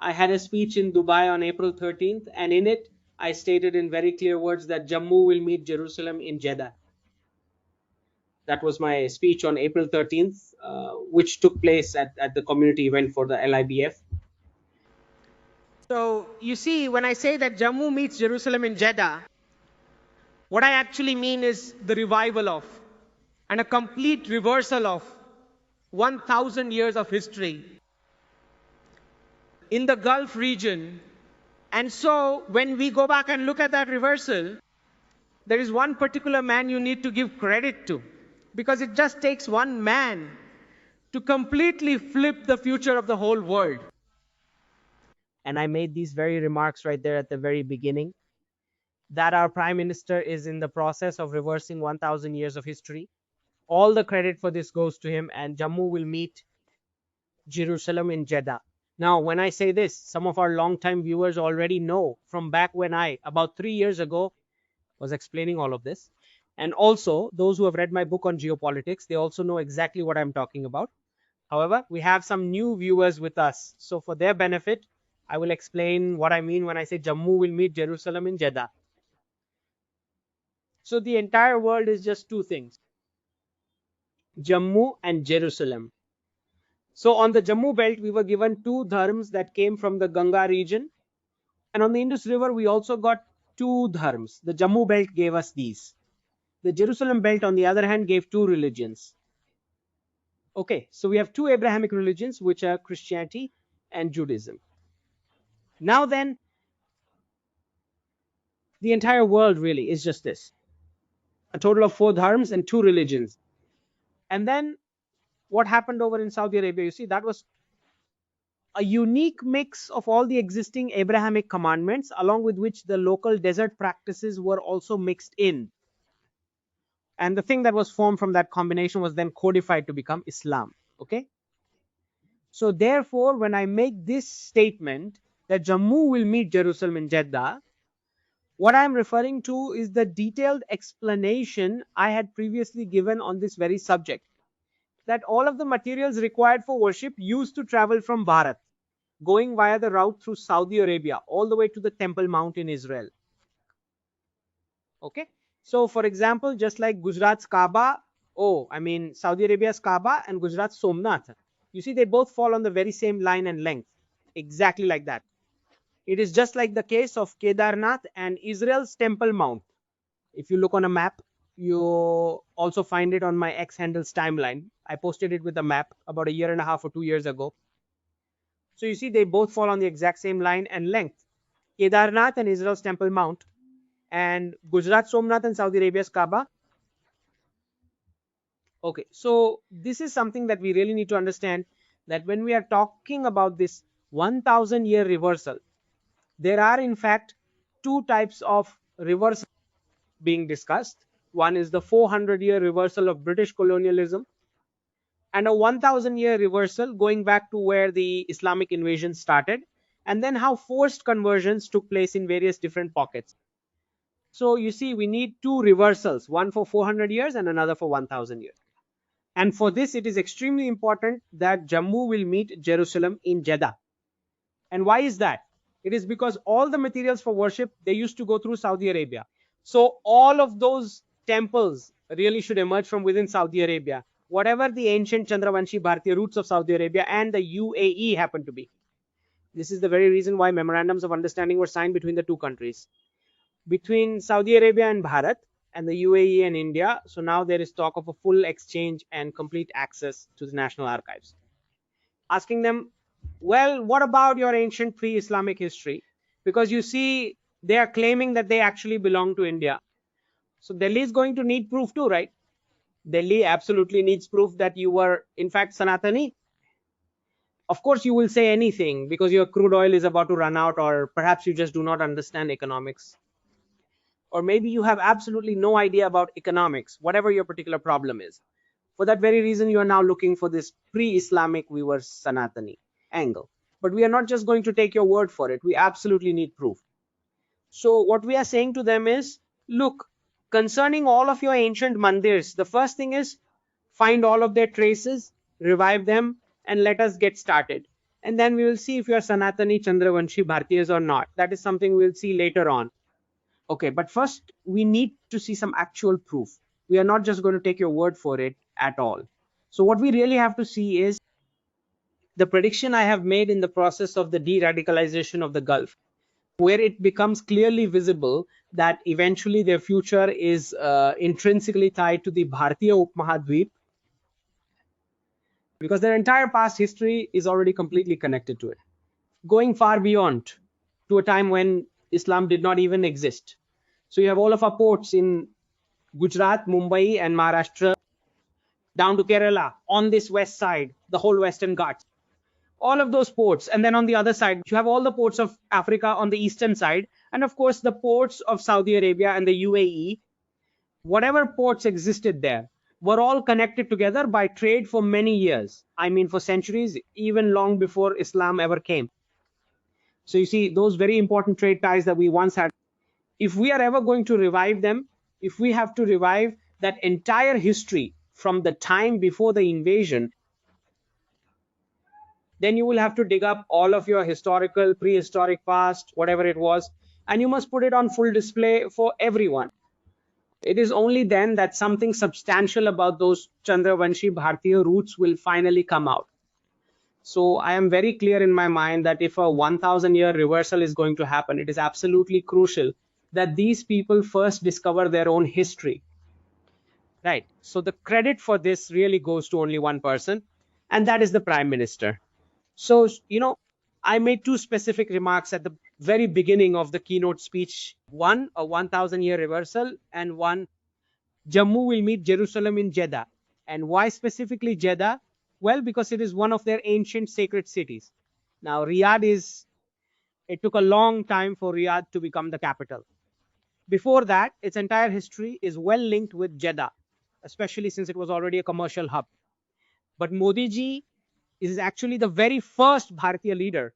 I had a speech in Dubai on April 13th, and in it, I stated in very clear words that Jammu will meet Jerusalem in Jeddah. That was my speech on April 13th, which took place at the community event for the LIBF. So you see, when I say that Jammu meets Jerusalem in Jeddah, what I actually mean is the revival of and a complete reversal of 1,000 years of history in the Gulf region. And so when we go back and look at that reversal, there is one particular man you need to give credit to, because it just takes one man to completely flip the future of the whole world. And I made these very remarks right there at the very beginning, that our Prime Minister is in the process of reversing 1,000 years of history. All the credit for this goes to him, and Jammu will meet Jerusalem in Jeddah. Now, when I say this, some of our longtime viewers already know from back when I, about 3 years ago, was explaining all of this. And also, those who have read my book on geopolitics, they also know exactly what I'm talking about. However, we have some new viewers with us. So for their benefit, I will explain what I mean when I say Jammu will meet Jerusalem in Jeddah. So the entire world is just two things, Jammu and Jerusalem. So on the Jammu belt, we were given two dharms that came from the Ganga region. And on the Indus River, we also got two dharms. The Jammu belt gave us these. The Jerusalem belt, on the other hand, gave two religions. Okay, so we have two Abrahamic religions, which are Christianity and Judaism. Now then, the entire world really is just this. A total of four dharms and two religions. And then what happened over in Saudi Arabia, you see, that was a unique mix of all the existing Abrahamic commandments, along with which the local desert practices were also mixed in. And the thing that was formed from that combination was then codified to become Islam. Okay. So therefore, when I make this statement that Jammu will meet Jerusalem in Jeddah, what I'm referring to is the detailed explanation I had previously given on this very subject, that all of the materials required for worship used to travel from Bharat, going via the route through Saudi Arabia, all the way to the Temple Mount in Israel. Okay. So for example, just like Gujarat's Kaaba, Saudi Arabia's Kaaba and Gujarat's Somnath, you see, they both fall on the very same line and length, exactly like that. It is just like the case of Kedarnath and Israel's Temple Mount. If you look on a map, you also find it on my X handles timeline. I posted it with a map about 1.5 or 2 years ago. So you see, they both fall on the exact same line and length. Kedarnath and Israel's Temple Mount, and Gujarat Somnath and Saudi Arabia's Kaaba. Okay, so this is something that we really need to understand, that when we are talking about this 1,000 year reversal, there are in fact two types of reversal being discussed. One is the 400 year reversal of British colonialism, and a 1,000 year reversal going back to where the Islamic invasion started, and then how forced conversions took place in various different pockets. So you see, we need two reversals, one for 400 years and another for 1,000 years. And for this, it is extremely important that Jammu will meet Jerusalem in Jeddah. And why is that? It is because all the materials for worship, they used to go through Saudi Arabia. So all of those temples really should emerge from within Saudi Arabia, whatever the ancient Chandravanshi Bharatiya roots of Saudi Arabia and the UAE happen to be. This is the very reason why memorandums of understanding were signed between the two countries, between Saudi Arabia and Bharat, and the UAE and India. So now there is talk of a full exchange and complete access to the National Archives. Asking them, well, what about your ancient pre-Islamic history? Because you see, they are claiming that they actually belong to India. So Delhi is going to need proof too, right? Delhi absolutely needs proof that you were in fact Sanatani. Of course, you will say anything because your crude oil is about to run out, or perhaps you just do not understand economics. Or maybe you have absolutely no idea about economics, whatever your particular problem is. For that very reason, you are now looking for this pre-Islamic, we were Sanatani angle. But we are not just going to take your word for it. We absolutely need proof. So what we are saying to them is, look, concerning all of your ancient mandirs, the first thing is find all of their traces, revive them, and let us get started. And then we will see if you are Sanatani Chandravanshi Bhartiyas or not. That is something we'll see later on. Okay, but first we need to see some actual proof. We are not just going to take your word for it at all. So what we really have to see is the prediction I have made in the process of the de-radicalization of the Gulf, where it becomes clearly visible that eventually their future is intrinsically tied to the Bhartiya Upmahadweep, because their entire past history is already completely connected to it, going far beyond to a time when Islam did not even exist. So you have all of our ports in Gujarat, Mumbai, and Maharashtra, down to Kerala on this west side, the whole Western Ghats. All of those ports. And then on the other side, you have all the ports of Africa on the eastern side. And of course, the ports of Saudi Arabia and the UAE, whatever ports existed there, were all connected together by trade for many years. I mean, for centuries, even long before Islam ever came. So you see, those very important trade ties that we once had, if we are ever going to revive them, if we have to revive that entire history from the time before the invasion, then you will have to dig up all of your historical, prehistoric past, whatever it was, and you must put it on full display for everyone. It is only then that something substantial about those Chandravanshi Bhartiya roots will finally come out. So I am very clear in my mind that if a 1000-year reversal is going to happen, it is absolutely crucial that these people first discover their own history. Right. So the credit for this really goes to only one person, and that is the Prime Minister. So, I made two specific remarks at the very beginning of the keynote speech. One, a 1000-year reversal, and one, Jammu will meet Jerusalem in Jeddah. And why specifically Jeddah? Well, because it is one of their ancient sacred cities. Now, it took a long time for Riyadh to become the capital. Before that, its entire history is well linked with Jeddah, especially since it was already a commercial hub. But Modi ji is actually the very first Bharatiya leader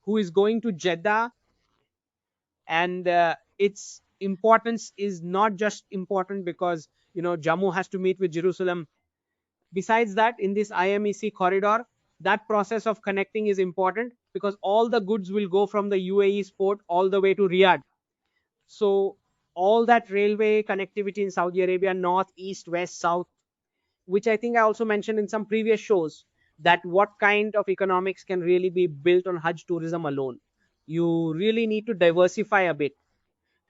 who is going to Jeddah, and its importance is not just important because Jammu has to meet with Jerusalem. Besides that, in this IMEC corridor, that process of connecting is important because all the goods will go from the UAE port all the way to Riyadh. So all that railway connectivity in Saudi Arabia, north, east, west, south, which I think I also mentioned in some previous shows, that what kind of economics can really be built on Hajj tourism alone. You really need to diversify a bit.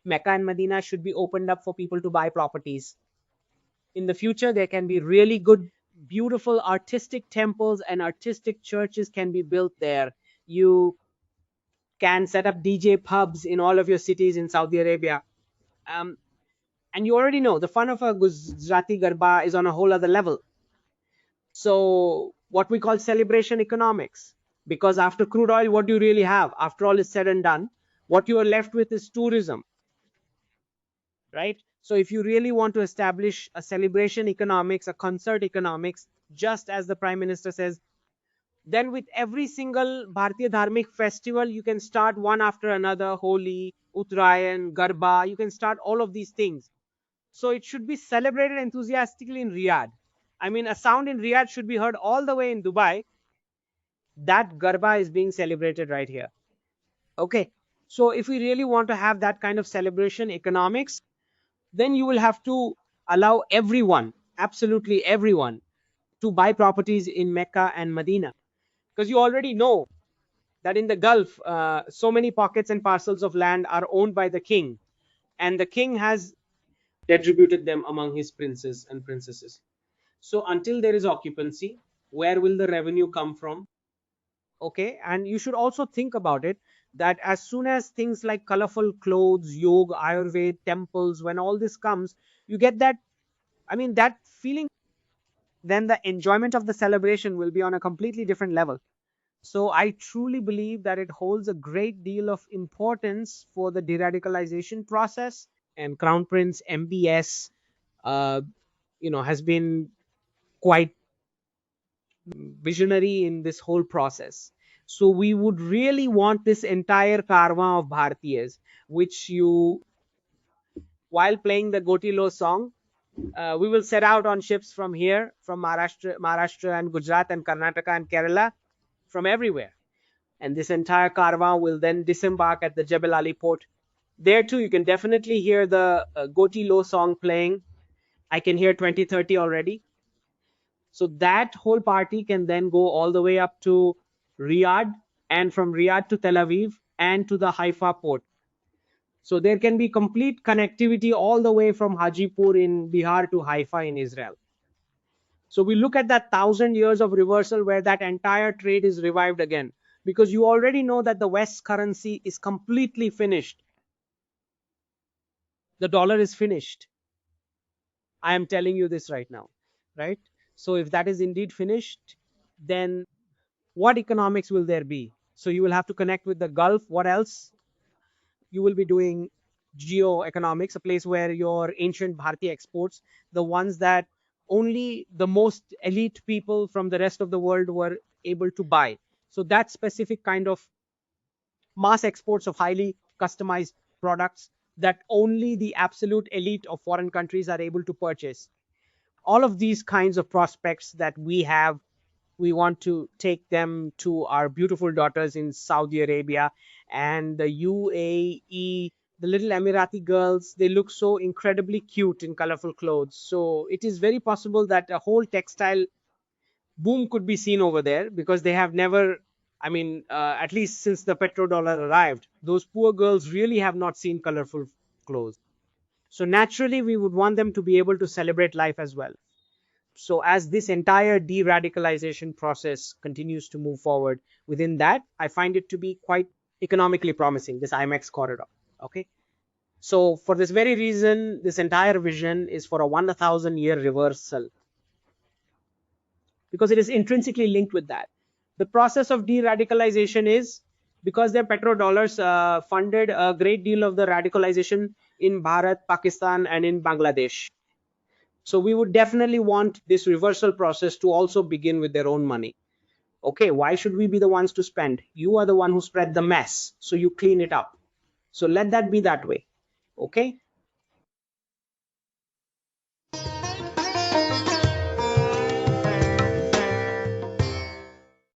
Mecca and Medina should be opened up for people to buy properties. In the future, there can be really good, beautiful artistic temples and artistic churches can be built there. You can set up DJ pubs in all of your cities in Saudi Arabia. Um, and you already know the fun of a Gujarati Garba is on a whole other level. So what we call celebration economics, because after crude oil, what do you really have? After all is said and done, what you are left with is tourism, right? So if you really want to establish a celebration economics, a concert economics, just as the Prime Minister says, then with every single Bharatiya Dharmic festival, you can start one after another, Holi, Uttarayan, Garba, you can start all of these things. So it should be celebrated enthusiastically in Riyadh. I mean, a sound in Riyadh should be heard all the way in Dubai. That Garba is being celebrated right here. Okay. So if we really want to have that kind of celebration economics, then you will have to allow everyone, absolutely everyone, to buy properties in Mecca and Medina. Because you already know that in the Gulf, so many pockets and parcels of land are owned by the king, and the king has distributed them among his princes and princesses. So until there is occupancy, where will the revenue come from? Okay, and you should also think about it that as soon as things like colorful clothes, yoga, Ayurveda, temples, when all this comes, you get that, I mean, that feeling, then the enjoyment of the celebration will be on a completely different level. So I truly believe that it holds a great deal of importance for the de-radicalization process, and Crown Prince MBS, uh, has been quite visionary in this whole process. So we would really want this entire karma of Bhartiyas, which you, while playing the Gotilo song, we will set out on ships from here, from Maharashtra and Gujarat and Karnataka and Kerala, from everywhere. And this entire caravan will then disembark at the Jebel Ali port. There too, you can definitely hear the Goti Lo song playing. I can hear 2030 already. So that whole party can then go all the way up to Riyadh, and from Riyadh to Tel Aviv and to the Haifa port. So there can be complete connectivity all the way from Hajipur in Bihar to Haifa in Israel. So we look at that 1,000 years of reversal where that entire trade is revived again, because you already know that the West's currency is completely finished. The dollar is finished. I am telling you this right now, right? So if that is indeed finished, then what economics will there be? So you will have to connect with the Gulf. What else? You will be doing geo-economics, a place where your ancient Bharati exports, the ones that only the most elite people from the rest of the world were able to buy. So that specific kind of mass exports of highly customized products that only the absolute elite of foreign countries are able to purchase. All of these kinds of prospects that we have, we want to take them to our beautiful daughters in Saudi Arabia and the UAE. The little Emirati girls, they look so incredibly cute in colorful clothes. So it is very possible that a whole textile boom could be seen over there, because they have never, I mean, at least since the petrodollar arrived, those poor girls really have not seen colorful clothes. So naturally, we would want them to be able to celebrate life as well. So as this entire de-radicalization process continues to move forward, within that, I find it to be quite economically promising, this IMEX corridor. Okay. So for this very reason, this entire vision is for a 1,000-year reversal, because it is intrinsically linked with that. The process of de-radicalization is because their petrodollars funded a great deal of the radicalization in Bharat, Pakistan, and in Bangladesh. So we would definitely want this reversal process to also begin with their own money. Okay, why should we be the ones to spend? You are the one who spread the mess, so you clean it up. So let that be that way. Okay,